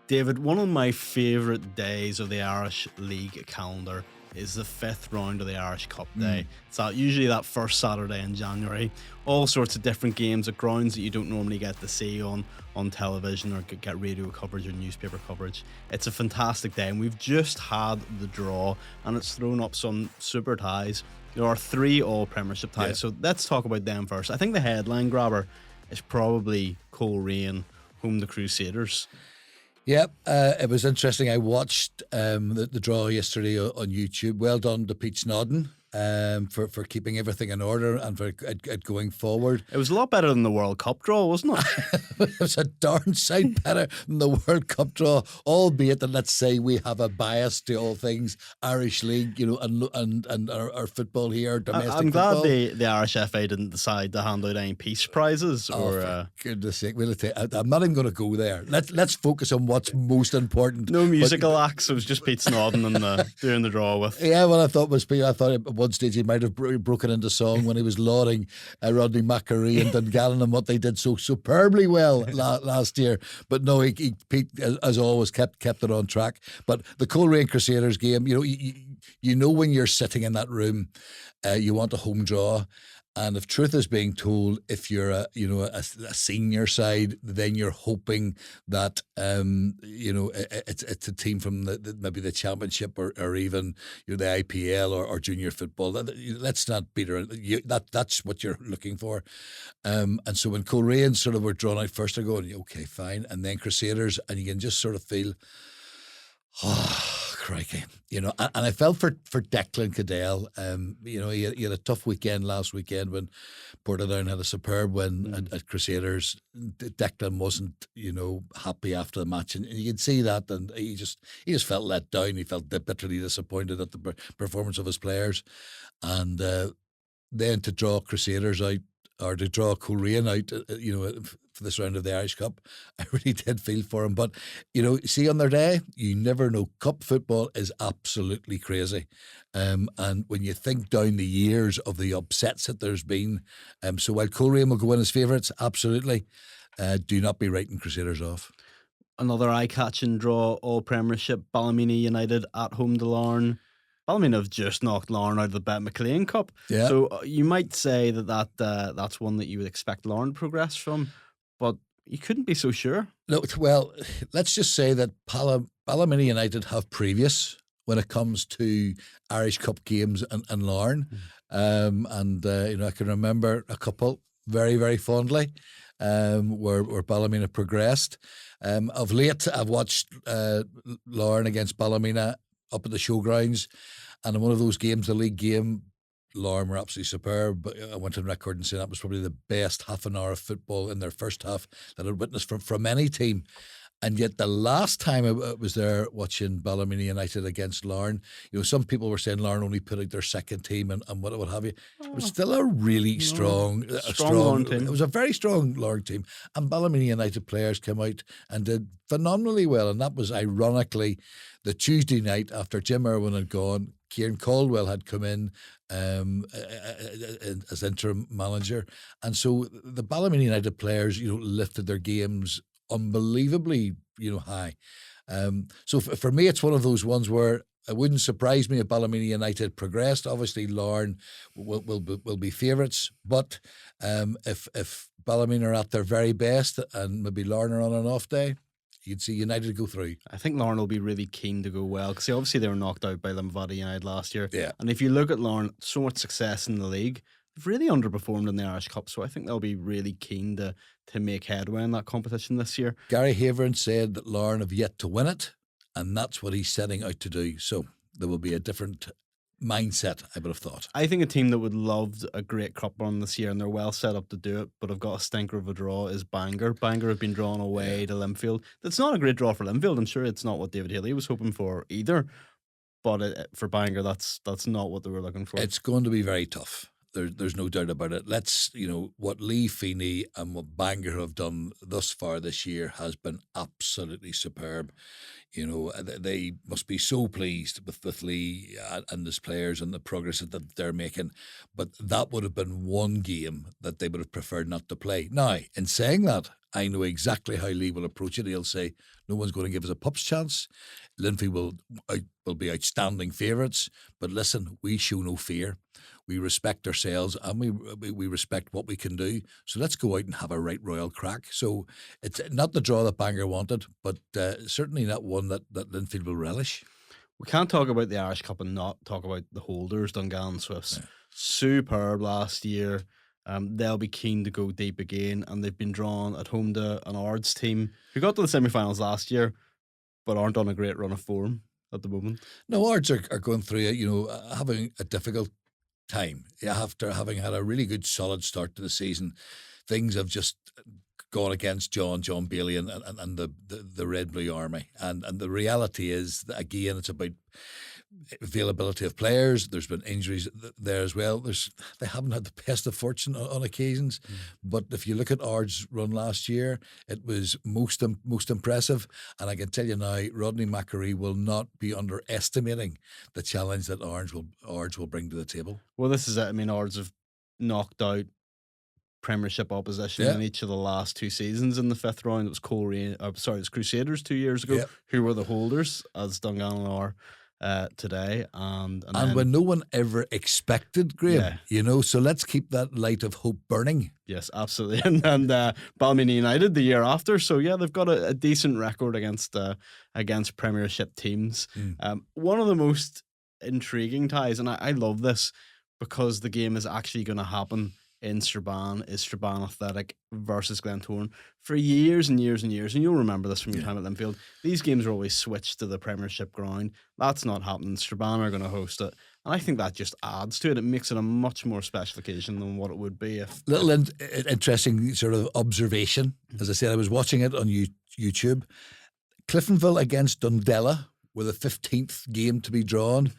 David, one of my favourite days of the Irish League calendar is the fifth round of the Irish Cup day. It's usually that first Saturday in January. All sorts of different games at grounds that you don't normally get to see on television or get radio coverage or newspaper coverage. It's a fantastic day, and we've just had the draw, and it's thrown up some super ties. There are 3 all-premiership ties, so let's talk about them first. I think the headline grabber is probably Coleraine home the Crusaders. Yeah, it was interesting. I watched the draw yesterday on YouTube. Well done to Peach Nodden for keeping everything in order and for it going forward. It was a lot better than the World Cup draw, wasn't it? It was a darn sight better than the World Cup draw, albeit that, let's say, we have a bias to all things Irish League, and our football here, domestic I'm glad football. the Irish FA didn't decide to hand out any peace prizes. For goodness sake, I'm not even going to go there. Let's focus on what's most important. No musical acts. It was just Pete Snodden and doing the draw with. Yeah, well, I thought at one stage he might have broken into song when he was lauding Rodney McAree and Dungannon and what they did so superbly well last year. But no, Pete, as always, kept it on track. But the Coleraine Crusaders game, you know when you're sitting in that room, you want a home draw. And if truth is being told, if you're a senior side, then you're hoping that it's a team from maybe the Championship or even the IPL or junior football. Let's not beat her. That's what you're looking for. And so when Coleraine sort of were drawn out first, they're going, okay, fine, and then Crusaders, and you can just sort of feel, crikey, and I felt for Declan Cadell. He had a tough weekend last weekend when Portadown had a superb win at Crusaders. Declan wasn't, happy after the match, and you can see that, and he just felt let down. He felt bitterly disappointed at the performance of his players, and then to draw Crusaders out, or to draw Coleraine out, for this round of the Irish Cup, I really did feel for him. But, see, on their day, you never know. Cup football is absolutely crazy. And when you think down the years of the upsets that there's been, so while Coleraine will go in as favourites, absolutely, do not be writing Crusaders off. Another eye-catching draw, all-premiership, Ballymena United at home to Larne. Ballymena have just knocked Larne out of the Bet McLean Cup. Yeah. So you might say that's one that you would expect Larne to progress from, but you couldn't be so sure. No, well, let's just say that Ballymena United have previous when it comes to Irish Cup games and Larne. I can remember a couple very, very fondly where Ballymena progressed. Of late, I've watched Larne against Ballymena up at the showgrounds, and in one of those games, the league game, Larne were absolutely superb. I went on record and said that was probably the best half an hour of football in their first half that I'd witnessed from any team. And yet the last time I was there watching Ballymena United against Larne, some people were saying Larne only put out their second team and what have you. It was still a really strong Larne team. It was a very strong Larne team. And Ballymena United players came out and did phenomenally well. And that was ironically the Tuesday night after Jim Irwin had gone. Kieran Caldwell had come in as interim manager. And so the Ballymena United players, lifted their games unbelievably, high. So for me, it's one of those ones where it wouldn't surprise me if Ballymena United progressed. Obviously, Larne will be favourites, but if Ballymena are at their very best and maybe Larne are on an off day, you'd see United go through. I think Larne will be really keen to go well because obviously they were knocked out by Limavady United last year. Yeah. And if you look at Larne, so much success in the league, they've really underperformed in the Irish Cup, so I think they'll be really keen to make headway in that competition this year. Gary Haverin said that Larne have yet to win it, and that's what he's setting out to do. So there will be a different mindset, I would have thought. I think a team that would love a great cup run this year, and they're well set up to do it, but have got a stinker of a draw, is Bangor. Bangor have been drawn away to Linfield. That's not a great draw for Linfield. I'm sure it's not what David Haley was hoping for either, but for Bangor, that's not what they were looking for. It's going to be very tough. There's no doubt about it. What Lee Feeney and what Bangor have done thus far this year has been absolutely superb. They must be so pleased with Lee and his players and the progress that they're making. But that would have been one game that they would have preferred not to play. Now, in saying that, I know exactly how Lee will approach it. He'll say, no one's going to give us a pup's chance. Linfield will be outstanding favourites. But listen, we show no fear. We respect ourselves and we respect what we can do. So let's go out and have a right royal crack. So it's not the draw that Bangor wanted, but certainly not one that Linfield will relish. We can't talk about the Irish Cup and not talk about the holders, Dungannon Swifts. Yeah. Superb last year. They'll be keen to go deep again, and they've been drawn at home to an Ards team who got to the semi-finals last year, but aren't on a great run of form at the moment. No, Ards are going through having a difficult time after having had a really good solid start to the season. Things have just gone against John Bailie and the Red Blue Army, and the reality is that, again, it's about availability of players. There's been injuries there as well. They haven't had the best of fortune on occasions, but if you look at Ard's run last year, it was most impressive. And I can tell you now, Rodney Macquarie will not be underestimating the challenge that Ards will bring to the table. Well, this is it. I mean, Ards have knocked out Premiership opposition in each of the last two seasons in the fifth round. It was Coleraine, it was Crusaders 2 years ago, who were the holders, as Dungannon are today, and when no one ever expected, Graham, so let's keep that light of hope burning. Yes, absolutely. And Ballymena United the year after, so they've got a decent record against Premiership teams. One of the most intriguing ties, and I love this because the game is actually going to happen in Strabane, is Strabane Athletic versus Glentoran for years and years and years. And you'll remember this from your time at Linfield. These games are always switched to the Premiership ground. That's not happening. Strabane are going to host it. And I think that just adds to it. It makes it a much more special occasion than what it would be if... Interesting sort of observation. As I said, I was watching it on YouTube. Cliftonville against Dundela were the 15th game to be drawn.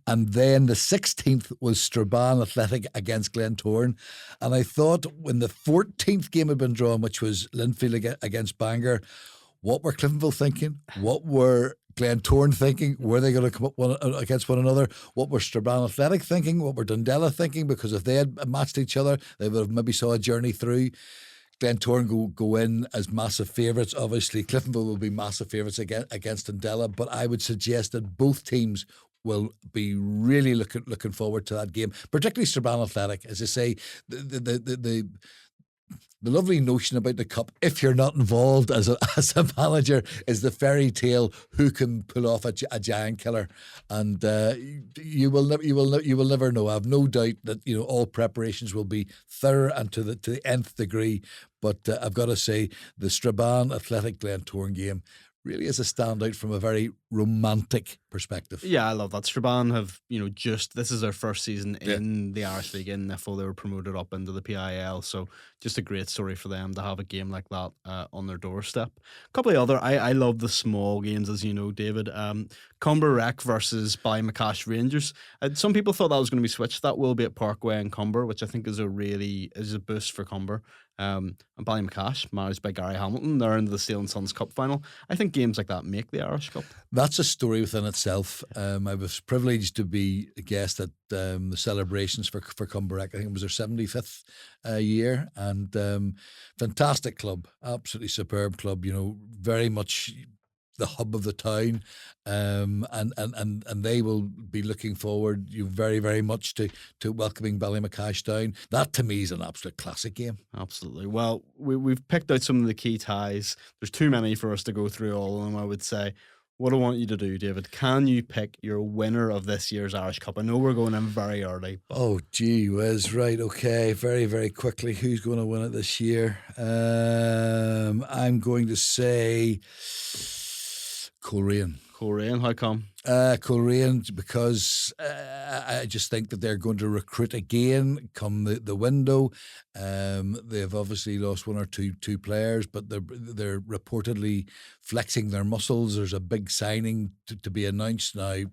And then the 16th was Strabane Athletic against Glentoran. And I thought when the 14th game had been drawn, which was Linfield against Bangor, what were Cliftonville thinking? What were Glentoran thinking? Were they going to come up against one another? What were Strabane Athletic thinking? What were Dundela thinking? Because if they had matched each other, they would have maybe saw a journey through. Glentoran go in as massive favourites. Obviously, Cliftonville will be massive favourites against Dundela, but I would suggest that both teams will be really looking forward to that game, particularly Strabane Athletic. As I say, the lovely notion about the cup, if you're not involved as a manager, is the fairy tale who can pull off a giant killer, and you will never know. I have no doubt that all preparations will be thorough and to the nth degree. But I've got to say, the Strabane Athletic Glentoran game really is a standout from a very romantic perspective. Yeah, I love that. Strabane have, this is their first season in the Irish League in Nifl. They were promoted up into the PIL, so just a great story for them to have a game like that on their doorstep. A couple of other, I love the small games, as you know, David. Cumber Rec versus Ballymena Rangers. Some people thought that was going to be switched. That will be at Parkway in Cumber, which I think is a boost for Cumber. And Ballymena, managed by Gary Hamilton, they're into the Steel and Sons Cup final. I think games like that make the Irish Cup. That's a story within itself. I was privileged to be a guest at the celebrations for Cumbernack. I think it was their 75th year, and fantastic club, absolutely superb club. Very much the hub of the town, and they will be looking forward very, very much to welcoming Ballymena down. That to me is an absolute classic game. Absolutely. Well, we've picked out some of the key ties. There's too many for us to go through all of them, I would say. What I want you to do, David, can you pick your winner of this year's Irish Cup? I know we're going in very early. Oh, gee whiz. Right, okay. Very, very quickly. Who's going to win it this year? I'm going to say Coleraine. Coleraine, how come? Coleraine, because I just think that they're going to recruit again come the window. They've obviously lost one or two players, but they're reportedly flexing their muscles. There's a big signing to be announced now.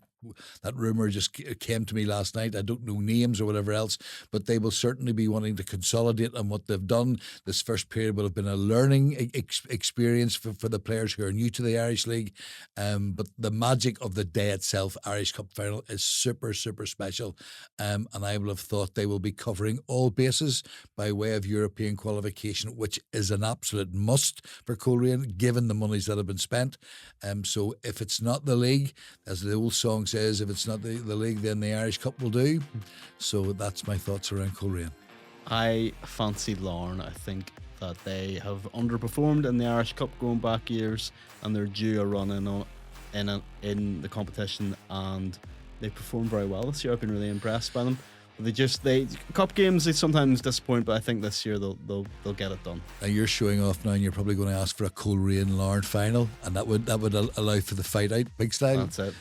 that rumour just came to me last night. I don't know names or whatever else, but they will certainly be wanting to consolidate on what they've done. This first period will have been a learning experience for the players who are new to the Irish League. But the magic of the day itself, Irish Cup final, is super, super special. And I will have thought they will be covering all bases by way of European qualification, which is an absolute must for Coleraine, given the monies that have been spent. So if it's not the league, as the old song says, if it's not the league, then the Irish Cup will do. So that's my thoughts around Coleraine. I fancy Larne. I think that they have underperformed in the Irish Cup going back years, and they're due a run in the competition, and they performed very well this year. I've been really impressed by them. They cup games, they sometimes disappoint, but I think this year they'll get it done. Now you're showing off now, and you're probably going to ask for a Coleraine Larne final, and that would allow for the fight out big style. That's it.